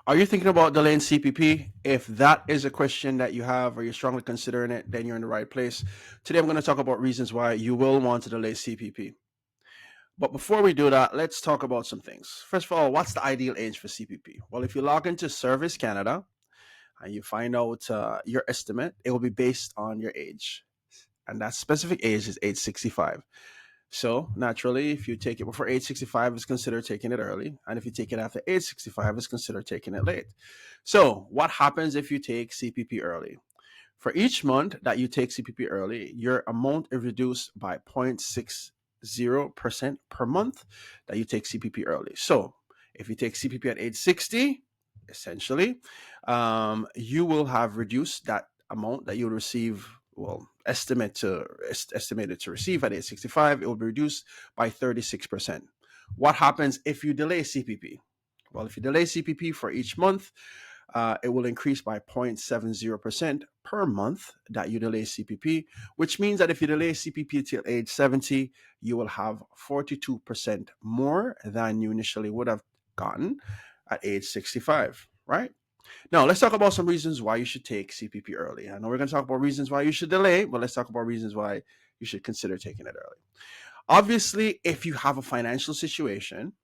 Are you thinking about delaying CPP? If that is a question that you have or you're strongly considering it, then you're in the right place. Today, I'm going to talk about reasons why you will want to delay CPP. But before we do that, let's talk about some things. First of all, what's the ideal age for CPP? Well, if you log into Service Canada and you find out your estimate, it will be based on your age. And that specific age is age 65. So naturally, if you take it before age 65, it's considered taking it early. And if you take it after age 65, it's considered taking it late. So what happens if you take CPP early? For each month that you take CPP early, your amount is reduced by 0.60% per month that you take CPP early. So if you take CPP at age 60, essentially, you will have reduced that amount that you'll receive. Well, estimated to receive at age 65, it will be reduced by 36%. What happens if you delay CPP? Well, if you delay CPP for each month, it will increase by 0.70% per month that you delay CPP, which means that if you delay CPP till age 70, you will have 42% more than you initially would have gotten at age 65, right? Now, let's talk about some reasons why you should take CPP early. I know we're going to talk about reasons why you should delay, but let's talk about reasons why you should consider taking it early. Obviously, if you have a financial situation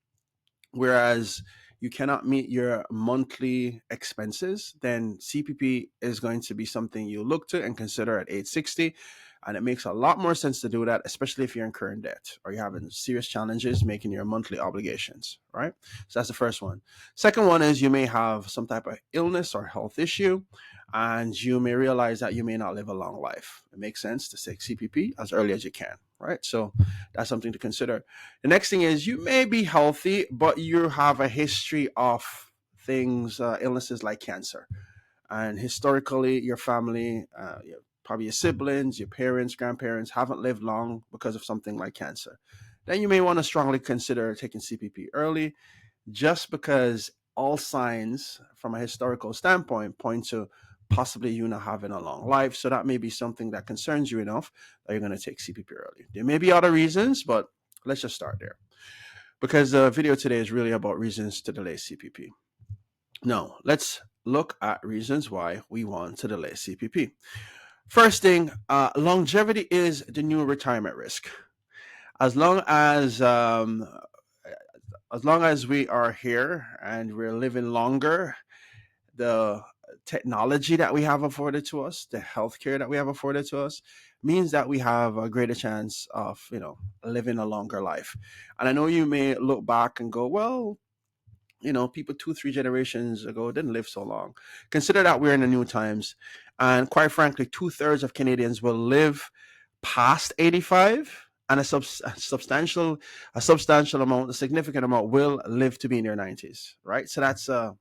whereas you cannot meet your monthly expenses, then CPP is going to be something you look to and consider at age 60. And it makes a lot more sense to do that, especially if you're incurring debt or you're having serious challenges making your monthly obligations, right? So that's the first one. Second one is you may have some type of illness or health issue, and you may realize that you may not live a long life. It makes sense to take CPP as early as you can, right? So that's something to consider. The next thing is you may be healthy, but you have a history of things, illnesses like cancer. And historically, your family, probably your siblings, your parents, grandparents haven't lived long because of something like cancer. Then you may want to strongly consider taking CPP early, just because all signs from a historical standpoint point to possibly you not having a long life. So that may be something that concerns you enough that you're going to take CPP early. There may be other reasons, but let's just start there because the video today is really about reasons to delay CPP. Now, let's look at reasons why we want to delay CPP. First thing, longevity is the new retirement risk. As long as um, as long as we are here and we're living longer, the technology that we have afforded to us, the healthcare that we have afforded to us, means that we have a greater chance of, living a longer life. And I know you may look back and go, well, people 2, 3 generations ago didn't live so long. Consider that we're in the new times, and quite frankly, 2/3 of Canadians will live past 85, and a substantial amount, a significant amount, will live to be in their 90s. Right, so that's a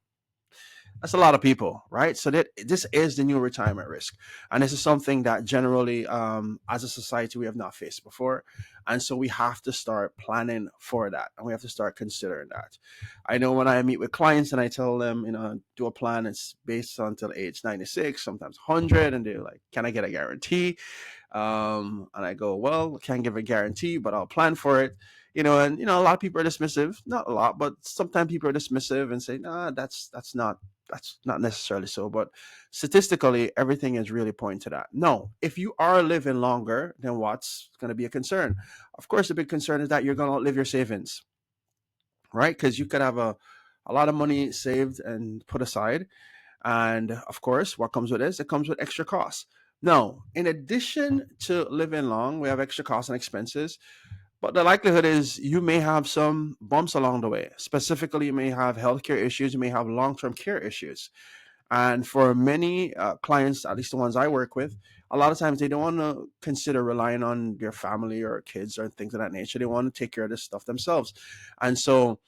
lot of people, right? So that this is the new retirement risk, and this is something that generally, as a society, we have not faced before, and so we have to start planning for that, and we have to start considering that. I know when I meet with clients and I tell them, do a plan, it's based until age 96, sometimes 100, and they're like, "Can I get a guarantee?" And I go, "Well, can't give a guarantee, but I'll plan for it." And a lot of people are dismissive. Not a lot, but sometimes people are dismissive and say, "Nah, that's not necessarily so." But statistically, everything is really pointing to that. No, if you are living longer, then what's going to be a concern? Of course, the big concern is that you're going to outlive your savings, right? Because you could have a lot of money saved and put aside. And of course, what comes with this? It comes with extra costs. Now, in addition to living long, we have extra costs and expenses, but the likelihood is you may have some bumps along the way. Specifically, you may have healthcare issues, you may have long term care issues. And for many clients, at least the ones I work with, a lot of times they don't want to consider relying on their family or kids or things of that nature. They want to take care of this stuff themselves. And so,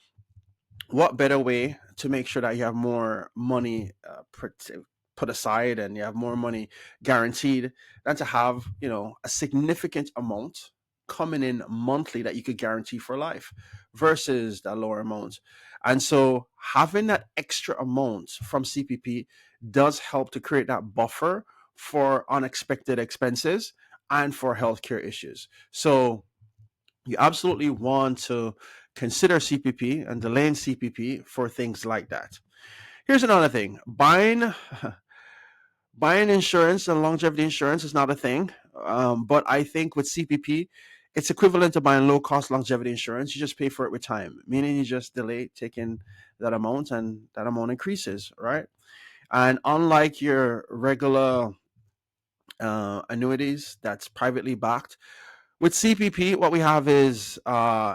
what better way to make sure that you have more money put aside and you have more money guaranteed than to have a significant amount coming in monthly that you could guarantee for life versus that lower amount. And so having that extra amount from CPP does help to create that buffer for unexpected expenses and for healthcare issues. So you absolutely want to consider CPP and delaying CPP for things like that. Here's another thing: buying insurance and longevity insurance is not a thing. But I think with CPP, it's equivalent to buying low cost longevity insurance. You just pay for it with time, meaning you just delay taking that amount, and that amount increases, right? And unlike your regular annuities that's privately backed, with CPP, what we have is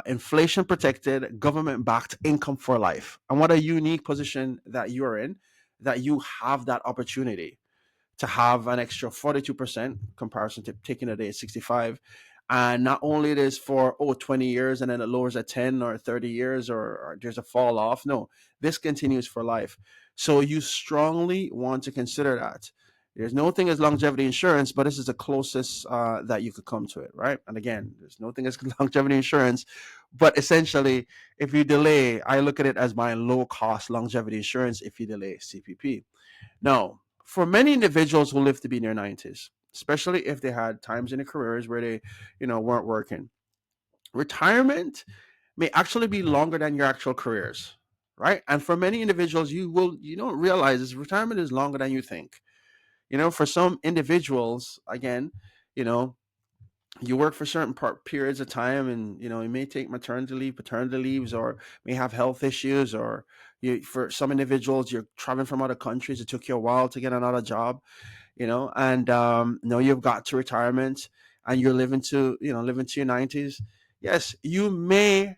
inflation protected, government backed income for life. And what a unique position that you are in, that you have that opportunity to have an extra 42% comparison to taking it at 65. And not only it is for 20 years and then it lowers at 10 or 30 years, or there's a fall off. No, this continues for life. So you strongly want to consider that. There's no thing as longevity insurance, but this is the closest that you could come to it, right? And again, there's no thing as longevity insurance, but essentially, if you delay, I look at it as buying low cost longevity insurance if you delay CPP. Now, for many individuals who live to be in their 90s, especially if they had times in their careers where they, weren't working, retirement may actually be longer than your actual careers, right? And for many individuals, you don't realize this, retirement is longer than you think. For some individuals, again, you know, you work for certain periods of time, and you may take maternity leave, paternity leaves, or may have health issues, or for some individuals you're traveling from other countries, it took you a while to get another job, and now you've got to retirement, and you're living to your 90s. Yes, you may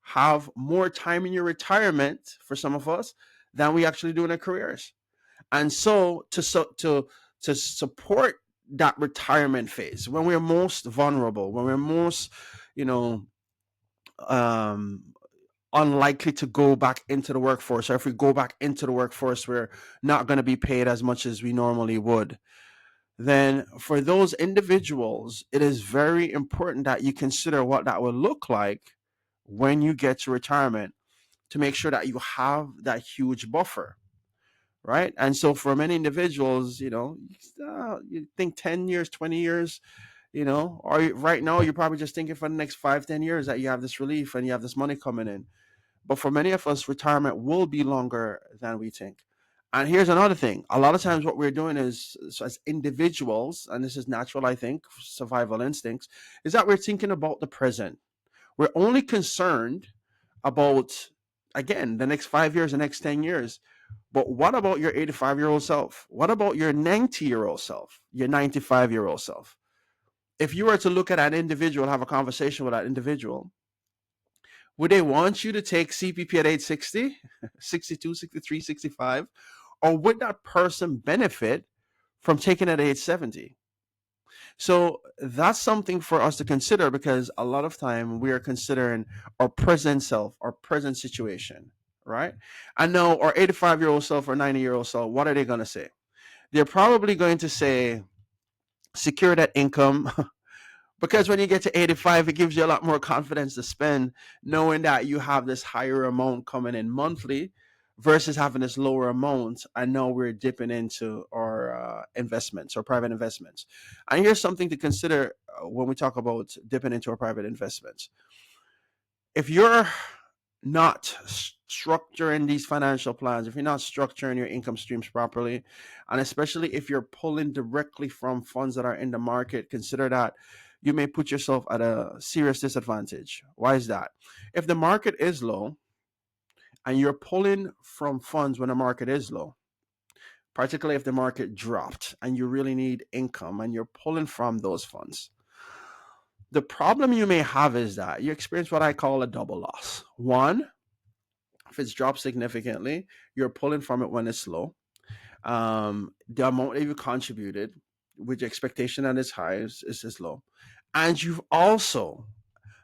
have more time in your retirement, for some of us, than we actually do in our careers. And so to support that retirement phase, when we're most vulnerable, when we're most, you know, um, unlikely to go back into the workforce, or if we go back into the workforce, we're not going to be paid as much as we normally would. Then for those individuals, it is very important that you consider what that will look like when you get to retirement, to make sure that you have that huge buffer, right? And so for many individuals, you think 10 years, 20 years, or right now you're probably just thinking for the next 5, 10 years that you have this relief and you have this money coming in. But for many of us, retirement will be longer than we think. And here's another thing: a lot of times what we're doing is, so as individuals, and this is natural, I think, survival instincts, is that we're thinking about the present. We're only concerned about, again, the next 5 years, the next 10 years. But what about your 85-year-old self? What about your 90-year-old self, your 95-year-old self? If you were to look at an individual, have a conversation with that individual, would they want you to take CPP at age 60, 62, 63, 65? Or would that person benefit from taking it at age 70? So that's something for us to consider, because a lot of time we are considering our present self, our present situation, right? I know our 85-year-old self or 90-year-old self, what are they going to say? They're probably going to say, secure that income. Because when you get to 85, it gives you a lot more confidence to spend, knowing that you have this higher amount coming in monthly versus having this lower amount. I know we're dipping into our investments or private investments. And here's something to consider when we talk about dipping into our private investments. If you're not structuring these financial plans, if you're not structuring your income streams properly, and especially if you're pulling directly from funds that are in the market, consider that you may put yourself at a serious disadvantage. Why is that? If the market is low and you're pulling from funds when the market is low, particularly if the market dropped and you really need income and you're pulling from those funds, the problem you may have is that you experience what I call a double loss. One, if it's dropped significantly, you're pulling from it when it's low. The amount that you contributed with the expectation that it's high is low. And you've also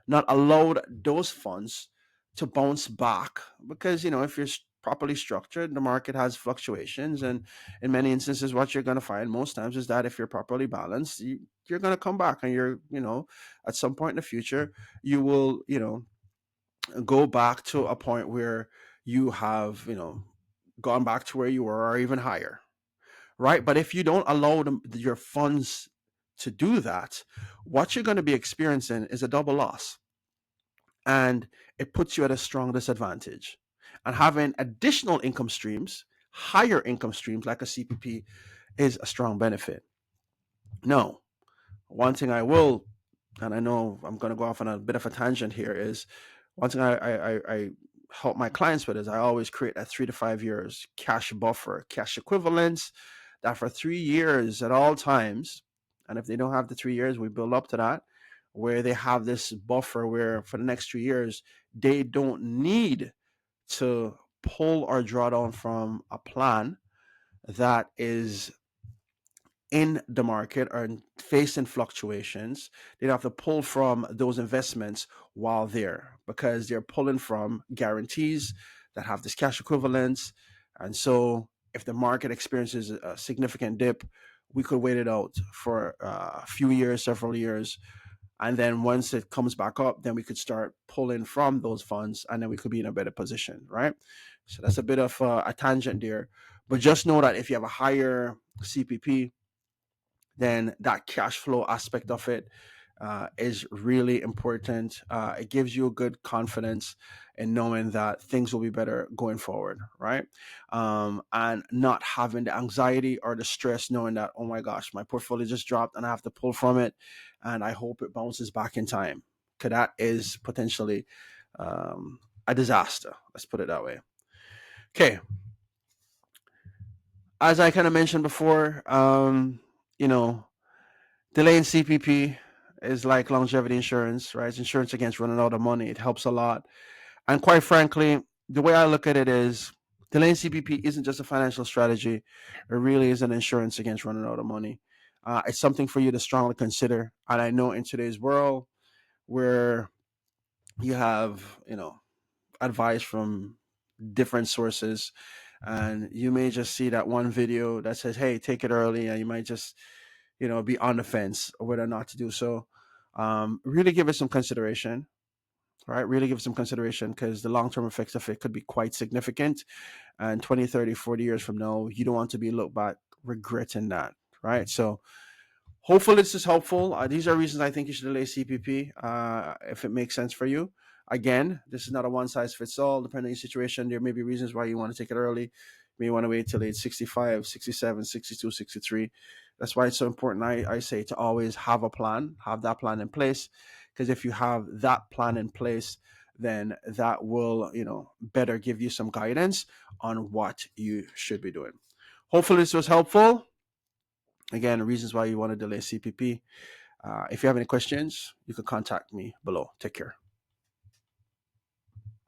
not allowed those funds to bounce back, because, if you're properly structured, the market has fluctuations. And in many instances, what you're going to find most times is that if you're properly balanced, you're going to come back, and at some point in the future, you will, go back to a point where you have, gone back to where you were or even higher, right? But if you don't allow your funds to do that, what you're going to be experiencing is a double loss, and it puts you at a strong disadvantage. And having additional income streams higher income streams like a CPP is a strong benefit. No, one thing I will, and I know I'm going to go off on a bit of a tangent here, is one thing I help my clients with is I always create a 3 to 5 years cash buffer, cash equivalents that for 3 years at all times, and if they don't have the 3 years, we build up to that, where they have this buffer where for the next 3 years, they don't need to pull or draw down from a plan that is in the market or facing fluctuations. They'd have to pull from those investments while there because they're pulling from guarantees that have this cash equivalence. And so if the market experiences a significant dip, we could wait it out for a few years, several years. And then once it comes back up, then we could start pulling from those funds and then we could be in a better position, right? So that's a bit of a tangent there. But just know that if you have a higher CPP, then that cash flow aspect of it is really important. It gives you a good confidence in knowing that things will be better going forward, right? And not having the anxiety or the stress knowing that, oh my gosh, my portfolio just dropped and I have to pull from it and I hope it bounces back in time. Because that is potentially a disaster. Let's put it that way. Okay. As I kind of mentioned before, you know, delaying CPP is like longevity insurance, right? It's insurance against running out of money. It helps a lot. And quite frankly, the way I look at it is delaying CPP isn't just a financial strategy. It really is an insurance against running out of money. It's something for you to strongly consider. And I know in today's world where you have, advice from different sources, and you may just see that one video that says, hey, take it early, and you might just be on the fence whether or not to do so. Really give it some consideration, right? Really give it some consideration because the long-term effects of it could be quite significant. And 20, 30, 40 years from now, you don't want to be looked back regretting that, right? So hopefully this is helpful. These are reasons I think you should delay CPP if it makes sense for you. Again, this is not a one size fits all. Depending on your situation, there may be reasons why you want to take it early. You may want to wait till age 65, 67, 62, 63. That's why it's so important. I say to always have a plan, have that plan in place. Because if you have that plan in place, then that will, better give you some guidance on what you should be doing. Hopefully this was helpful. Again, reasons why you want to delay CPP. If you have any questions, you can contact me below. Take care.